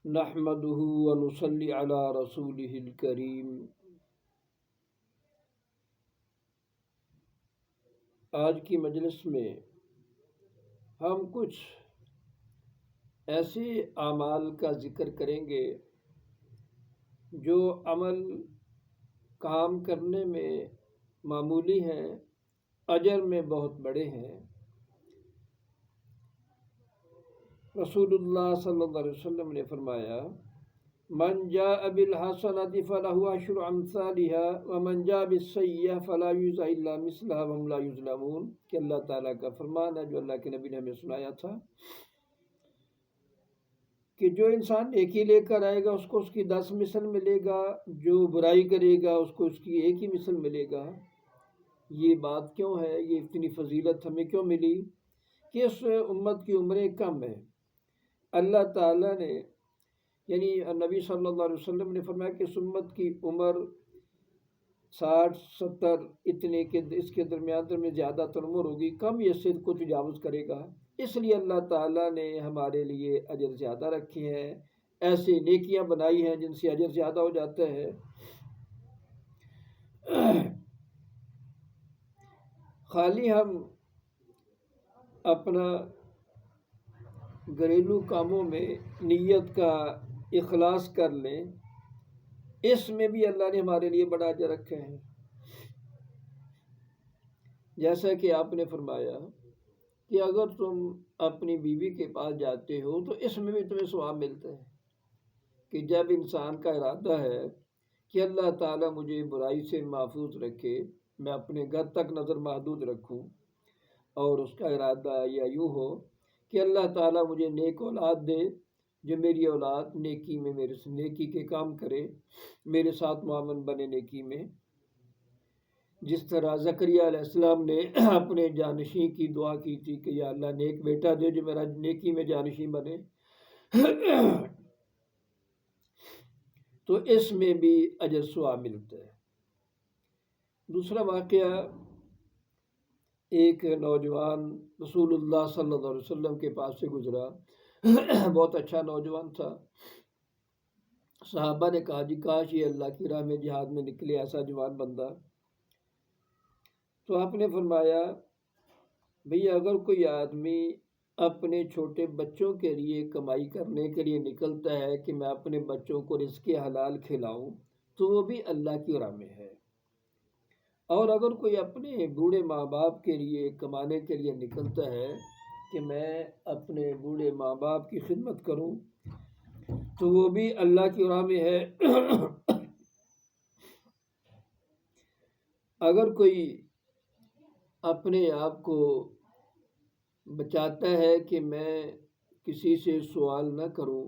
نحمده ونصلي على رسوله الكريم۔ آج کی مجلس میں ہم کچھ ایسے اعمال کا ذکر کریں گے جو عمل کام کرنے میں معمولی ہیں، اجر میں بہت بڑے ہیں۔ رسول اللہ صلی اللہ علیہ وسلم نے فرمایا، من جاء بالحسنۃ فلہ عشر امثالها ومن جاء بالسیئۃ فلا یجزی الا مثلها وهم لا یظلمون، کہ اللہ تعالیٰ کا فرمان ہے جو اللہ کے نبی نے ہمیں سنایا تھا کہ جو انسان نیکی لے کر آئے گا اس کو اس کی 10 مثل ملے گا، جو برائی کرے گا اس کو اس کی ایک ہی مثل ملے گا۔ یہ بات کیوں ہے؟ یہ اتنی فضیلت ہمیں کیوں ملی؟ کہ اس امت کی عمریں کم ہیں۔ اللہ تعالیٰ نے یعنی نبی صلی اللہ علیہ وسلم نے فرمایا کہ اس امت کی عمر 60-70 اتنے کے اس کے درمیان میں زیادہ تر عمر ہوگی، کم یہ صد کو تجاوز کرے گا۔ اس لیے اللہ تعالیٰ نے ہمارے لیے اجر زیادہ رکھے ہیں، ایسی نیکیاں بنائی ہیں جن سے اجر زیادہ ہو جاتا ہے۔ خالی ہم اپنا گھریلو کاموں میں نیت کا اخلاص کر لیں، اس میں بھی اللہ نے ہمارے لیے بڑا اجر رکھے ہیں۔ جیسا کہ آپ نے فرمایا کہ اگر تم اپنی بیوی کے پاس جاتے ہو تو اس میں بھی تمہیں ثواب ملتا ہے کہ جب انسان کا ارادہ ہے کہ اللہ تعالیٰ مجھے برائی سے محفوظ رکھے، میں اپنے گھر تک نظر محدود رکھوں، اور اس کا ارادہ یا یوں ہو کہ اللہ تعالیٰ مجھے نیک اولاد دے، جو میری اولاد نیکی میں میرے سے نیکی کے کام کرے، میرے ساتھ معاون بنے نیکی میں۔ جس طرح زکریا علیہ السلام نے اپنے جانشین کی دعا کی تھی کہ یا اللہ نیک بیٹا دے جو میرا نیکی میں جانشین بنے، تو اس میں بھی اجر ثواب ملتا ہے۔ دوسرا واقعہ، ایک نوجوان رسول اللہ صلی اللہ علیہ وسلم کے پاس سے گزرا، بہت اچھا نوجوان تھا۔ صحابہ نے کہا جی کاش یہ اللہ کی راہ میں جہاد میں نکلے ایسا جوان بندہ۔ تو آپ نے فرمایا بھئی اگر کوئی آدمی اپنے چھوٹے بچوں کے لیے کمائی کرنے کے لیے نکلتا ہے کہ میں اپنے بچوں کو رزق حلال کھلاؤں تو وہ بھی اللہ کی راہ میں ہے، اور اگر کوئی اپنے بوڑھے ماں باپ کے لیے کمانے کے لیے نکلتا ہے کہ میں اپنے بوڑھے ماں باپ کی خدمت کروں تو وہ بھی اللہ کی راہ میں ہے۔ اگر کوئی اپنے آپ کو بچاتا ہے کہ میں کسی سے سوال نہ کروں،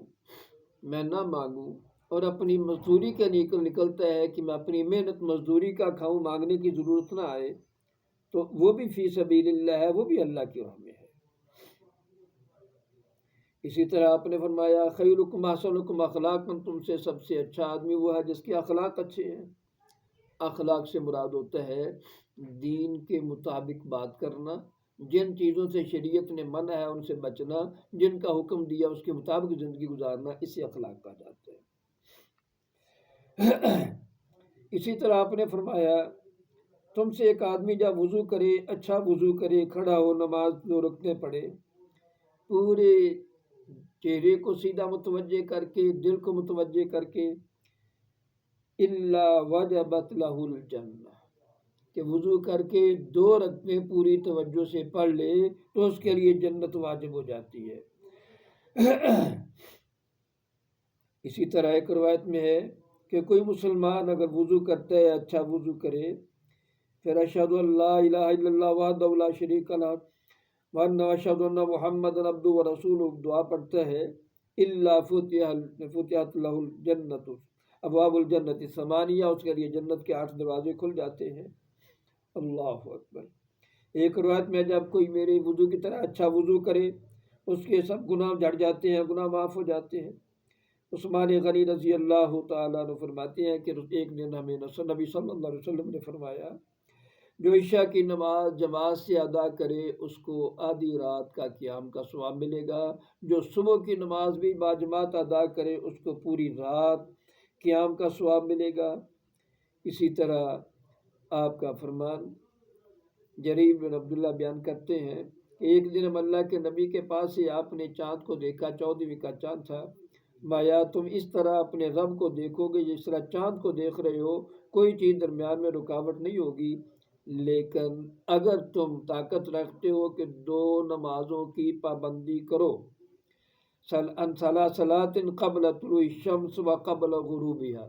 میں نہ مانگوں، اور اپنی مزدوری کے نکلتا ہے کہ میں اپنی محنت مزدوری کا کھاؤں، مانگنے کی ضرورت نہ آئے، تو وہ بھی فی سبیل اللہ ہے، وہ بھی اللہ کی راہ میں ہے۔ اسی طرح آپ نے فرمایا خیرکم احسنکم اخلاقا، تم سے سب سے اچھا آدمی وہ ہے جس کے اخلاق اچھے ہیں۔ اخلاق سے مراد ہوتا ہے دین کے مطابق بات کرنا، جن چیزوں سے شریعت نے منع ہے ان سے بچنا، جن کا حکم دیا اس کے مطابق زندگی گزارنا، اسے اخلاق کہا جاتا ہے۔ اسی طرح آپ نے فرمایا تم سے ایک آدمی جب وضو کرے، اچھا وضو کرے، کھڑا ہو، نماز 2 رکعتیں پڑھے، پورے چہرے کو سیدھا متوجہ کر کے، دل کو متوجہ کر کے، الا وجبت لہ الجنہ، کہ وضو کر کے 2 رکعتیں پوری توجہ سے پڑھ لے تو اس کے لیے جنت واجب ہو جاتی ہے۔ اسی طرح ایک روایت میں ہے کہ کوئی مسلمان اگر وضو کرتا ہے، اچھا وضو کرے، پھر اشہد ان لا الہ الا اللہ وحدہ لا شریک لہ وان اشہد ان محمدا عبدہ ورسولہ دعا پڑھتا ہے، الا فتحت لہ الجنۃ ابواب الجنت ثمانیہ، اس کے لیے جنت کے 8 دروازے کھل جاتے ہیں۔ اللہ اکبر۔ ایک روایت میں جب کوئی میرے وضو کی طرح اچھا وضو کرے اس کے سب گناہ جھڑ جاتے ہیں، گناہ معاف ہو جاتے ہیں۔ عثمان غنی رضی اللہ تعالیٰ عنہ فرماتے ہیں کہ ایک دن ہمیں نبی صلی اللہ علیہ وسلم نے فرمایا جو عشاء کی نماز جماعت سے ادا کرے اس کو آدھی رات کا قیام کا ثواب ملے گا، جو صبح کی نماز بھی باجماعت ادا کرے اس کو پوری رات قیام کا ثواب ملے گا۔ اسی طرح آپ کا فرمان جریر بن عبداللہ بیان کرتے ہیں کہ ایک دن ہم اللہ کے نبی کے پاس سے آپ نے چاند کو دیکھا، 14ویں کا چاند تھا۔ مایا تم اس طرح اپنے رب کو دیکھو گے جس طرح چاند کو دیکھ رہے ہو، کوئی چیز درمیان میں رکاوٹ نہیں ہوگی، لیکن اگر تم طاقت رکھتے ہو کہ 2 نمازوں کی پابندی کرو، صلاۃ قبل طلوع الشمس و قبل غروبها،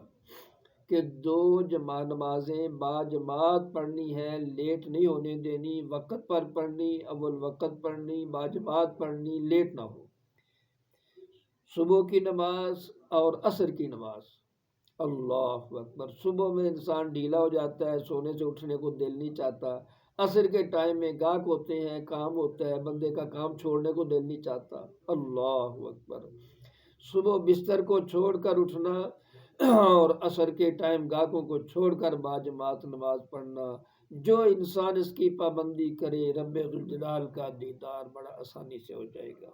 کہ 2 نمازیں باجماعت پڑھنی ہے، لیٹ نہیں ہونے دینی، وقت پر پڑھنی، اول وقت پڑھنی، باجماعت پڑھنی، لیٹ نہ ہو، صبح کی نماز اور عصر کی نماز۔ اللہ اکبر! صبح میں انسان ڈھیلا ہو جاتا ہے، سونے سے اٹھنے کو دل نہیں چاہتا، عصر کے ٹائم میں گاہک ہوتے ہیں، کام ہوتا ہے، بندے کا کام چھوڑنے کو دل نہیں چاہتا۔ اللہ اکبر! صبح بستر کو چھوڑ کر اٹھنا اور عصر کے ٹائم گاہکوں کو چھوڑ کر باجماعت نماز پڑھنا، جو انسان اس کی پابندی کرے رب ذوالجلال کا دیدار بڑا آسانی سے ہو جائے گا۔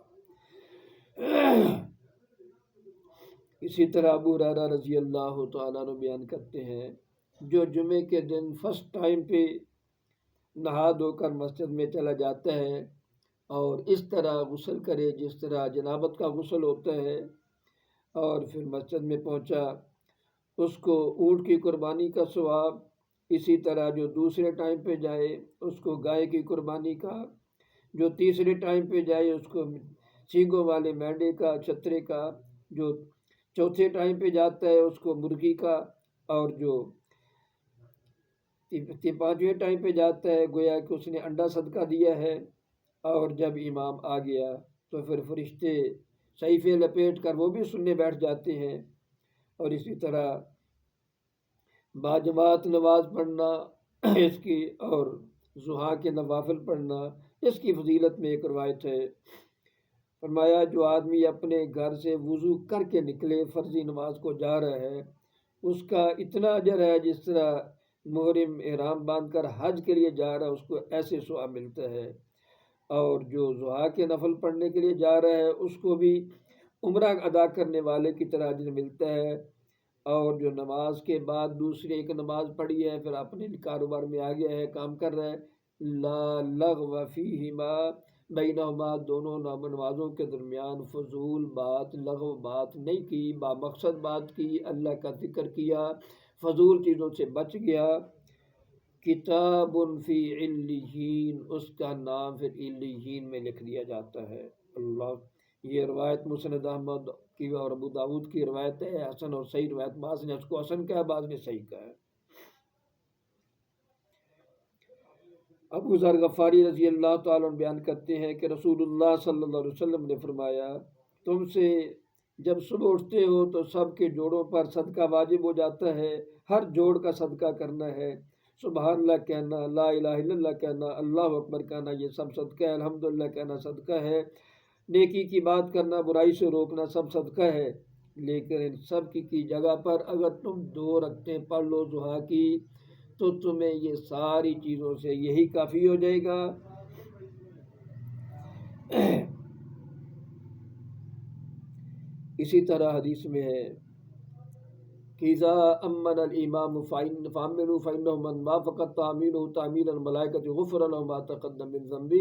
اسی طرح ابو ہریرہ رضی اللہ تعالیٰ عنہ بیان کرتے ہیں، جو جمعے کے دن فرسٹ ٹائم پہ نہا دھو کر مسجد میں چلا جاتا ہے اور اس طرح غسل کرے جس طرح جنابت کا غسل ہوتا ہے، اور پھر مسجد میں پہنچا، اس کو اونٹ کی قربانی کا ثواب، اسی طرح جو دوسرے ٹائم پہ جائے اس کو گائے کی قربانی کا، جو تیسرے ٹائم پہ جائے اس کو سینگوں والے مینڈے کا، چھترے کا، جو چوتھے ٹائم پہ جاتا ہے اس کو مرغی کا، اور جو 5ویں ٹائم پہ جاتا ہے گویا کہ اس نے انڈا صدقہ دیا ہے۔ اور جب امام آ گیا تو پھر فرشتے صحیفے لپیٹ کر وہ بھی سننے بیٹھ جاتے ہیں۔ اور اسی طرح باجماعت نماز پڑھنا اس کی، اور ضحیٰ کے نوافل پڑھنا اس کی فضیلت میں ایک روایت ہے، فرمایا جو آدمی اپنے گھر سے وضو کر کے نکلے فرضی نماز کو جا رہا ہے، اس کا اتنا اجر ہے جس طرح محرم احرام باندھ کر حج کے لیے جا رہا ہے، اس کو ایسے ثواب ملتا ہے۔ اور جو ضحیٰ کے نفل پڑھنے کے لیے جا رہا ہے اس کو بھی عمرہ ادا کرنے والے کی طرح اجر ملتا ہے۔ اور جو نماز کے بعد دوسری ایک نماز پڑھی ہے پھر اپنے کاروبار میں آ گیا ہے، کام کر رہا ہے، لا لغو فیہما، بینہما، دونوں نمازوں کے درمیان فضول بات، لغو بات نہیں کی، با مقصد بات کی، اللہ کا ذکر کیا، فضول چیزوں سے بچ گیا۔ کتاب فی علیین، اس کا نام پھر علیین میں لکھ دیا جاتا ہے۔ اللہ! یہ روایت مسند احمد کی اور ابو داود کی روایت ہے، حسن اور صحیح روایت، بعض نے اس کو حسن کہا، بعض نے صحیح کہا ہے۔ ابو ذر غفاری رضی اللہ تعالیٰ عنہ بیان کرتے ہیں کہ رسول اللہ صلی اللہ علیہ وسلم نے فرمایا، تم سے جب صبح اٹھتے ہو تو سب کے جوڑوں پر صدقہ واجب ہو جاتا ہے، ہر جوڑ کا صدقہ کرنا ہے، سبحان اللہ کہنا، لا الہ الا اللہ کہنا، اللہ اکبر کہنا، یہ سب صدقہ ہے، الحمدللہ کہنا صدقہ ہے، نیکی کی بات کرنا، برائی سے روکنا سب صدقہ ہے۔ لیکن ان سب کی جگہ پر اگر تم 2 رکعتیں پڑھ لو ضحیٰ کی تو تمہیں یہ ساری چیزوں سے یہی کافی ہو جائے گا۔ اسی طرح حدیث میں ہے کہ اذا امن الامام فامنوا فانه من وافق تعمینہ تعمین الملائکۃ غفر له ما تقدم من ذنبہ،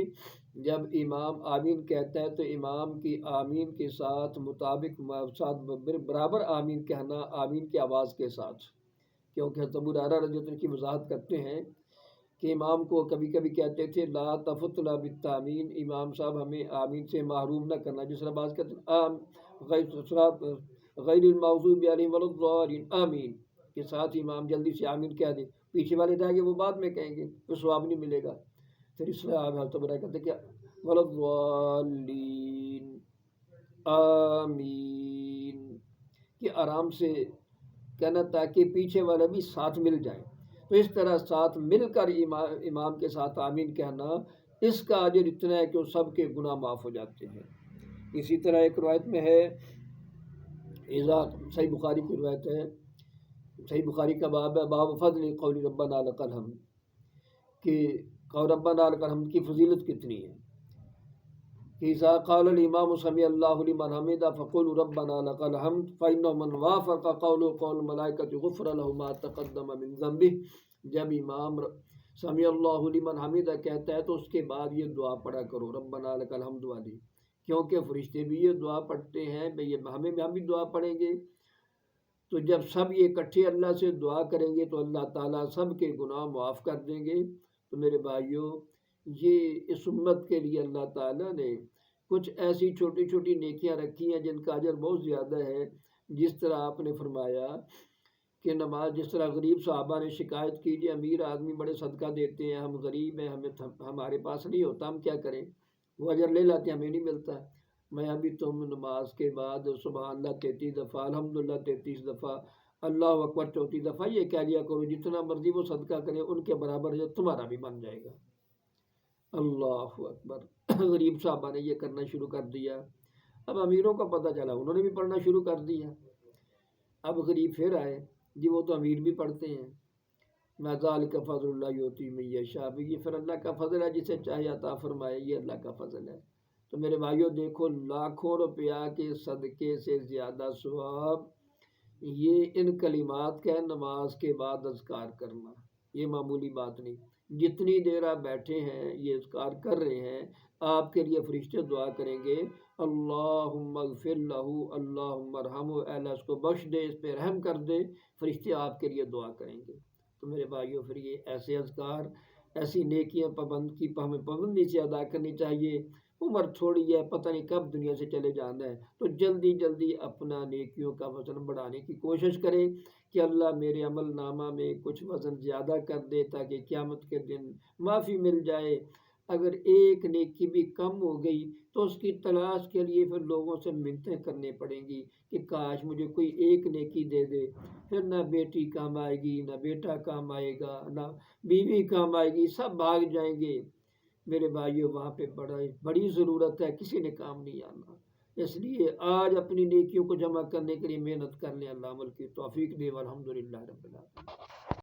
جب امام آمین کہتا ہے تو امام کی آمین کے ساتھ مطابق برابر آمین کہنا، آمین کی آواز کے ساتھ، کیونکہ ابو ہریرہ رضی اللہ عنہ کی وضاحت کرتے ہیں کہ امام کو کبھی کبھی کہتے تھے لا تفتنا بالتامین، امام صاحب ہمیں آمین سے محروم نہ کرنا، جس طرح بعض کہتے ہیں غیر المغضوب علیہم ولا الضالین، آمین کے ساتھ امام جلدی سے آمین کہہ دے، پیچھے والے جائیں گے وہ بعد میں کہیں گے تو ثواب نہیں ملے گا۔ پھر اس لیے آپ کہتے کہ ولا الضالین، آمین، کہ آرام سے کہنا تاکہ پیچھے والے بھی ساتھ مل جائیں۔ تو اس طرح ساتھ مل کر امام کے ساتھ آمین کہنا، اس کا اجر اتنا ہے کہ وہ سب کے گناہ معاف ہو جاتے ہیں۔ اسی طرح ایک روایت میں ہے، صحیح بخاری کی روایت ہے، صحیح بخاری کا باب ہے، باب فضل قول ربنا لک الحمد، کہ ربنا لک الحمد کی فضیلت کتنی ہے کہ اذا قال الامام سمع اللہ لمن حمدہ فقولوا ربنا لک الحمد فإنه من وافق قوله قول الملائکۃ غفر له ما تقدم من ذنبه۔ جب امام سمع اللہ لمن حمدہ کہتا ہے تو اس کے بعد یہ دعا پڑھا کرو ربنا لک الحمد والی، کیونکہ فرشتے بھی یہ دعا پڑھتے ہیں، ہم بھی دعا پڑھیں گے۔ تو جب سب یہ اکٹھے اللہ سے دعا کریں گے تو اللہ تعالیٰ سب کے گناہ معاف کر دیں گے۔ تو میرے بھائیوں، یہ اس امت کے لیے اللہ تعالیٰ نے کچھ ایسی چھوٹی چھوٹی نیکیاں رکھی ہیں جن کا اجر بہت زیادہ ہے۔ جس طرح آپ نے فرمایا کہ نماز، جس طرح غریب صحابہ نے شکایت کی کہ امیر آدمی بڑے صدقہ دیتے ہیں، ہم غریب ہیں، ہمارے پاس نہیں ہوتا، ہم کیا کریں؟ وہ اجر لے لاتے ہیں، ہمیں نہیں ملتا۔ میں ابھی تم نماز کے بعد سبحان اللہ 33 دفعہ، الحمدللہ 33 دفعہ، اللہ اکبر 34 دفعہ یہ کہہ لیا کرو، جتنا مرضی وہ صدقہ کرے ان کے برابر جو تمہارا بھی بن جائے گا۔ اللہ اکبر۔ غریب صحابہ نے یہ کرنا شروع کر دیا۔ اب امیروں کا پتہ چلا، انہوں نے بھی پڑھنا شروع کر دیا۔ اب غریب پھر آئے، جی وہ تو امیر بھی پڑھتے ہیں۔ ذالک فضل اللہ یؤتی من یشاء، یہ پھر اللہ کا فضل ہے، جسے چاہے عطا فرمائے، یہ اللہ کا فضل ہے۔ تو میرے بھائیوں دیکھو، لاکھوں روپیہ کے صدقے سے زیادہ ثواب یہ ان کلمات کا ہے، نماز کے بعد اذکار کرنا۔ یہ معمولی بات نہیں، جتنی دیر آپ بیٹھے ہیں یہ اذکار کر رہے ہیں، آپ کے لیے فرشتے دعا کریں گے، اللہم اغفر لہ، اللہم ارحمہ، اے اللہ اس کو بخش دے، اس پہ رحم کر دے، فرشتے آپ کے لیے دعا کریں گے۔ تو میرے بھائیوں، پھر یہ ایسے اذکار، ایسی نیکیاں ہمیں پابندی سے ادا کرنی چاہیے۔ عمر تھوڑی ہے، پتہ نہیں کب دنیا سے چلے جانا ہے، تو جلدی جلدی اپنا نیکیوں کا وزن بڑھانے کی کوشش کریں کہ اللہ میرے عمل نامہ میں کچھ وزن زیادہ کر دے تاکہ قیامت کے دن معافی مل جائے۔ اگر ایک نیکی بھی کم ہو گئی تو اس کی تلاش کے لیے پھر لوگوں سے منتیں کرنے پڑیں گی کہ کاش مجھے کوئی ایک نیکی دے دے، پھر نہ بیٹی کام آئے گی، نہ بیٹا کام آئے گا، نہ بیوی کام آئے گی، سب بھاگ جائیں گے۔ میرے بھائیوں، وہاں پہ بڑی ضرورت ہے، کسی نے کام نہیں آنا۔ اس لیے آج اپنی نیکیوں کو جمع کرنے کے لیے محنت کر لیں، اللہ عمل کی توفیق دے، والحمدللہ رب العالمین۔